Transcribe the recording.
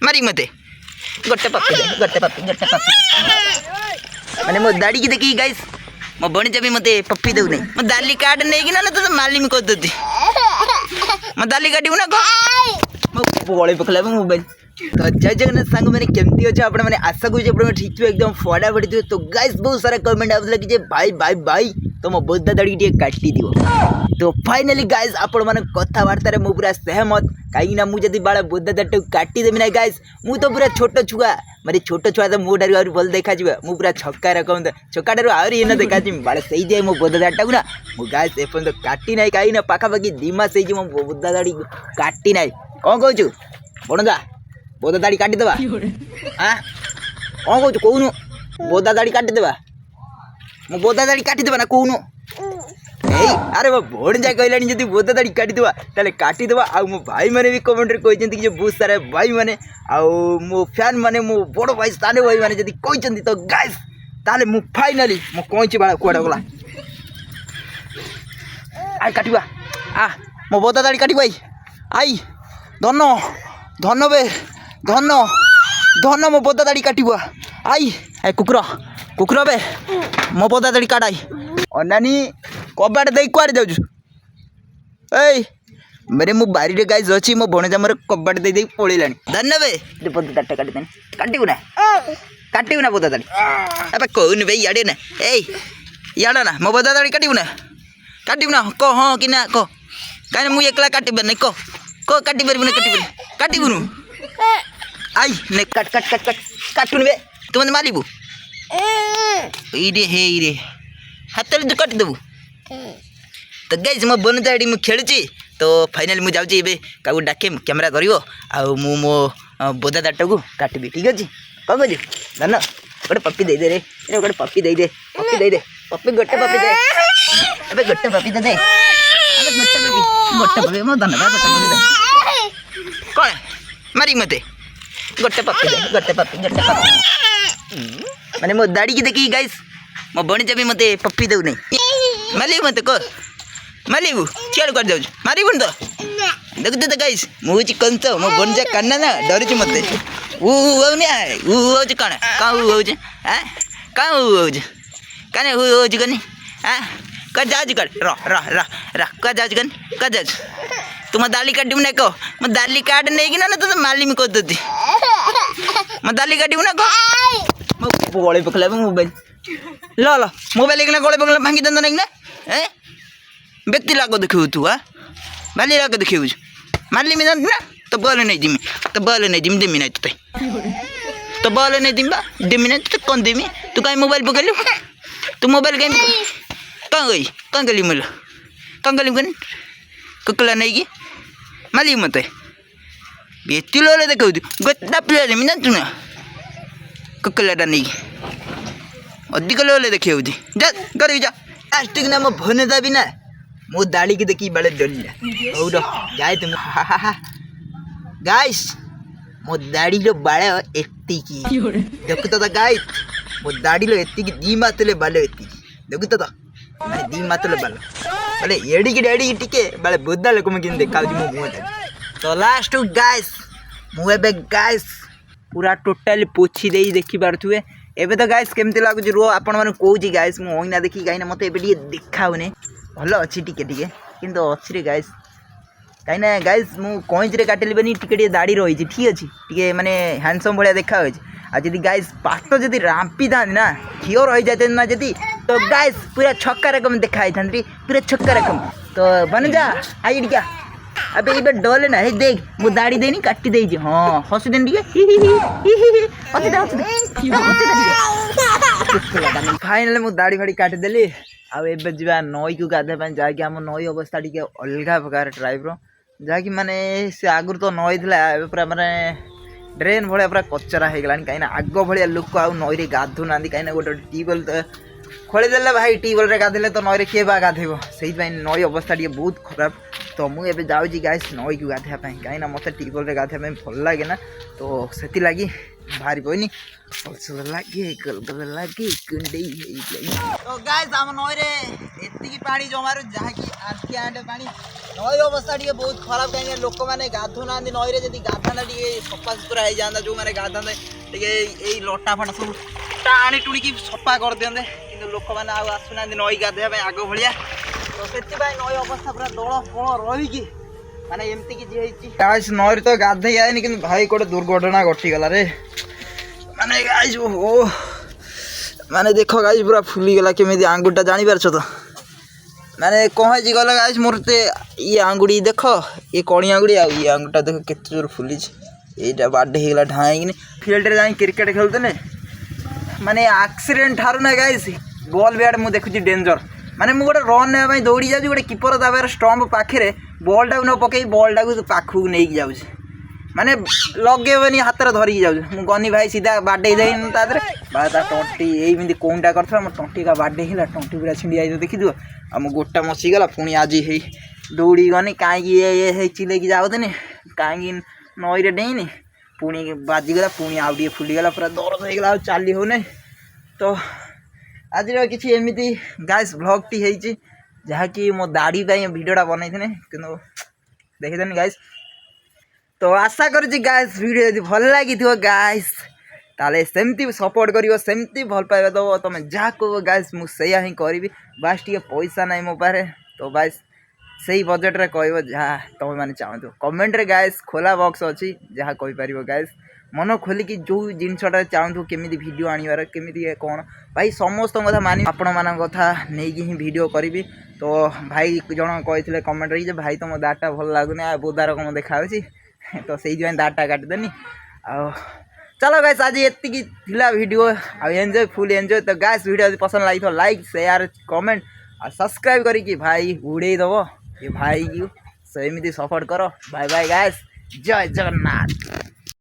मारी मते गोटे पप्पी माने मो दाढ़ी की देखी गाइस मो बणी जबी मते पप्पी दउ नहीं मो दाली कार्ड नहीं कि ना तो माली में को दती मो दाली काटिबु ना को मो बोले पकला मोबाइल तो जय जगन्नाथ सांग मैंने केमती अच्छे आपण मैंने आशा करूँ आप ठीक थे एकदम फड़ा फड़ी थे। तो गाइस बहुत सारा कमेंट आउला कि भाई भाई भाई तो मो बोधा दाड़ी टे काटी दियो। तो फाइनली गाइस आपण माने कथबार्ता रे मु पूरा सहमत कहीं ना मुझे बाड़ा बोधा दाड़ी काटी देबी ना गाइस मु तो पूरा छोट छुआ मारे छोट छुआ तो मो डारू आउरी भल देखा जिबा मु पूरा छक्का रकम छक्का डारू आउरी एना देखा जिम बाड़ा सही दे मो बोधा दाड़ी ना मु गाइस एपन तो काटी नाही कहीं ना पाखा पाखी 2 मास सही मो बोधा दाड़ी काटी नाही कोन कहू बणजा बोधा दाड़ी काटी देबा हां कोन कहू कोउनु बोधा दाड़ी काटी देबा मो बोधा दाड़ी काटी देबा ना कोउनु ए अरे वो भोड़ जा कहलानी जदी बोधा दाड़ी काटी देबा ताले काटी देबा आ मो भाई माने भी कमेंट रे कहि जंती कि बहुत सारा भाई माने आ मो फैन माने मो बड़ भाई साने भाई माने जदी कहि जंती तो गाइस ताले मु फाइनली मो कोइची बाला कोडा गला आ काटिबा आ मो बोधा दाड़ी काटी भाई आई धन्नो धन्नो बे धन्नो धन्नो मो बोधा दाड़ी काटिबा आई ए कुकुर बे मो बोधा दाड़ी काटाई अनानी कबाड़ दे कुआड़े जाऊँ ए मेरे मो बारी रे गाइस अच्छी मो भणजा मोर कबाड़ दे पळेलानी धन्य बे बोधा दाड़ी काटी देनी काटिबु ना बोधा दाड़ी अबे कोन बे याडे ना ए याडा ना मो बोधा दाड़ी काटिबु ना को हां कि ना को काने मु एकला काटिबे नै को काटी परबु ना काटिबु नु आई ने काटुन बे तू मने मालिबु इरे हाथ में काट देबू। तो गाइस मो बन दाड़ी मु खेलुची तो फाइनली मु जाउची एबे कागु डाके कैमरा करिवो आ मु मो बोधा दाटा को काटबी ठीक अछि कौन कहू धन गोटे पप्पी दे दे रे गोटे पप्पी दे दे पप्पी गोटे पप्पी दे अबे गोटे पप्पी दे अबे गोटे पप्पी मो धन गोटे पप्पी दे कोन मारी मते गोटे पप्पी माने मो दाड़ी की देखी गाइस मो बणी जबी मते पप्पी दउ नहीं मालिबु मते को मालिबु चल कर जाउ मारिबु तो देखते तो गाइस मु छि कंच मो बनजा कान्ना ना डरछि मते ऊ होज कान का होज हैं का होज काने होज कनी हैं का जाज कर र का जाज कन का जाज तुम दाली काटिबु ना को म दाली काट नहीं कि ना तो माली में को दती म दाली काटिबु ना को मो गोळे पकला मोबाइल लो मोबाइल एक गोळे पकला भांगी दंद नहीं ना हैं व्यक्ति लागो देखियो तू हां माली लागो देखियो माली में ना तो बोल नहीं दिमी दिमी नहीं तो बोल नहीं दिम्बा दिमी नहीं तो कौन दिमी तू काई मोबाइल पकलियो तू मोबाइल गेम कौन गली मोल कौन गली कन कुकला नहीं की माली मते व्यक्ति लो देखियो तू गोटा प्लेयर में ना तू ना कुकला नहीं अधिक लोले देखिए जा कर जा प्लास्टिक ना मो भने दाबी ना मो दाढ़ी की देखी बड़े डलिया और जाए तुम गाइस मो दाढ़ी रो बाळे एत्ती की देखु तो गाइस मो दाढ़ी लो एत्ती की 2 मातले बाले एत्ती देखु तो अरे 2 मातले बाले अरे एडी की डैडी टिके बाले बुद्धा लोक में किन देखा मो मुंह तो लास्ट गाइस मु एबे गाइस पूरा टोटली पोछी दे देखि पारथुए एबे तो गाइस केमती लागुची रो आपण माने कहूची गाइस मु होइना देखी गाइना मते एबे टिके देखाउने भलो अछि टिके किंतु अछि रे गाइस काइना गाइस मु कोइज रे काटली बनी टिके दाढ़ी रही ठीक अछि टिके माने हैंडसम भलिया देखा होय आ जदी गाइस पाट जदी रांपी दान ना खियो रही जाते ना जदी तो गाइस पूरा छक्का रकम देखाई थांती पूरा छक्का रकम तो बन जा आई टिका अबे इबे डोले ना हे देख मु दाढ़ी देनी काटी देई जी हां हसी देन टिके हसी दे फाइनली मु दाढ़ी फाड़ी काटी देली आ एबे जीवा नई को गाधे पन जाके हम नई अवस्था टिके अलगा प्रकार टाइप रो जाकी माने से आगुर तो नई थिला एबे पूरा माने ड्रेन भलिया पूरा कचरा हे गलानी काइना आगो भलिया लोक आ नई रे गाधु नांदी काइना गोटे टीबल तो खोली देले भाई टीबल रे गाधेले तो नई रे के बा गाधेबो सेहि भाई नई अवस्था टिके बहुत खराब तो मु एबे जाउजी गाइस नई को गाधेया पई काइना मते टीबल रे गाधेया पई भल लागे ना तो सेति लागी भारी पइनी पलसुल लागे गलगल लागे कुंडई हे तो गाइस हम नई रे एत्ती की पानी जमारो जहा की आंटी आंटे पानी नई अवस्था टे बहुत खराब कहीं लोक मैंने गाधु ना नईरे जब गाधा टे सफा सुतरा हो जाता जो मैंने गाधा टे लटा फटा सब टाणी टुणिकी सफा कर दिंते कि लोक मैंने आसुना नई गाधोवा आग भाया तो से नई अवस्था पूरा दल फल रही माने एमती कि गाइस नईर तो गाधे आएनि कि भाई गोटे दुर्घटना घटीगला रे माने गाइस ओ माने देख गाइस पूरा फुलीगला केमी आंगुठा जापर तो माने कह गला गाइस मोर ये आंगुड़ी देख ये कणी आंगुड़ी आ ये आंगुठा देख केते जोर फुली यहीटा बाडे होगा ढाई फिल्ड जा क्रिकेट खेलते माने एक्सीडेंट ठार ना गाइस बॉल बैट मुझे देखुची डेंजर माने मु गोटे रन नापी दौड़ी जाऊँ गोटे कीपर दाबार स्टंप पाखे बॉल टाक न पकई बॉल टाक पाखक नहीं जाऊँ माने लगेबनी हाथ में धरिकी जाऊँ गनी भाई सीधा बाडे जाइन तादे टंटी यही कौनटा कर मोर टंटी का बाडे है टंटी पूरा छिंडी आई देखी दो आ मो गोटा मसीगला पुणी आज ही दौड़ी गनी कहीं ये चिलेकी जाऊनी कहीं नईरे डेनी पुणी बाजीगला पुणी आउ टे फुलीगला पूरा दर्द होगा चली होने तो आज किसी एमती गाइस ब्लॉग टी है जहाँकि मो दाढ़ी भिडियोटा बनई थे कि देखीदेनि गाइस तो आशा करुँच गाइस वीडियो यदि भल लगी गाइस ताले सेमती सपोर्ट करियो सेमती भल पाइबा दब तुम जहाँ कह गाइस मुझे ही करी बास टे पैसा ना मो पारे तो गाइस से बजेट रे कह जहाँ तुम मैंने चाहूँ कमेंट रे गाइस खोला बॉक्स अच्छी जहाँ कहीपर गाइस मन खोलिकी जो जिनटा चाहूँ केमी भिड आनबार केमी कौन भाई समस्त कथा मानी आपण मान कथा नहीं ही भिड करी तो भाई जन कही कमेंट रे भाई तुम दाटा भल लगुनि बोदा रकम देखा तो से दाटा काटिदेनी आ चलो गाइस आज ये वीडियो एंजॉय फुल एंजॉय तो गाइस वीडियो पसंद लगी तो लाइक शेयर कमेंट और सब्सक्राइब करी भाई उड़े दब ये भाई की सेमती सपोर्ट करो बाय बाय गाइस जय जगन्नाथ।